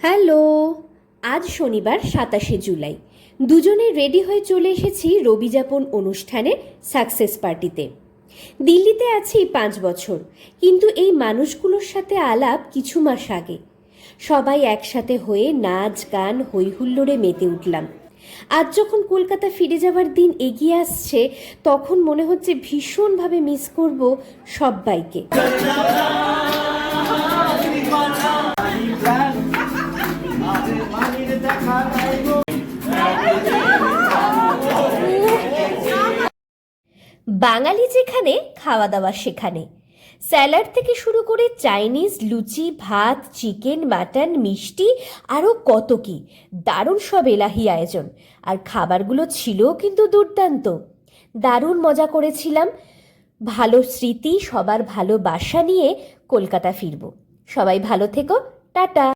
Hello, আজ শনিবার ২৭শে জুলাই। দুজনে রেডি হয়ে চলে এসেছি রবিযাপন অনুষ্ঠানের সাকসেস পার্টিতে। দিল্লিতে আছি ৫ বছর, কিন্তু এই মানুষগুলোর সাথে আলাপ কিছু মাস আগে। সবাই একসাথে হয়ে নাচ গান হই হুল্লোড়ে মেতে উঠলাম। আজ যখন কলকাতা ফিরে যাওয়ার দিন এগিয়ে আসছে, তখন মনে হচ্ছে ভীষণভাবে মিস করব সব্বাইকে। বাঙালি যেখানে, খাওয়া দাওয়া সেখানে। স্যালাড থেকে শুরু করে চাইনিজ, লুচি, ভাত, চিকেন, মাটন, মিষ্টি, আরও কত কি। দারুণ সব এলাহি আয়োজন। আর খাবারগুলো ছিল কিন্তু দুর্দান্ত। দারুণ মজা করেছিলাম। ভালো স্মৃতি, সবার ভালোবাসা নিয়ে কলকাতা ফিরব। সবাই ভালো থেকো, টাটা।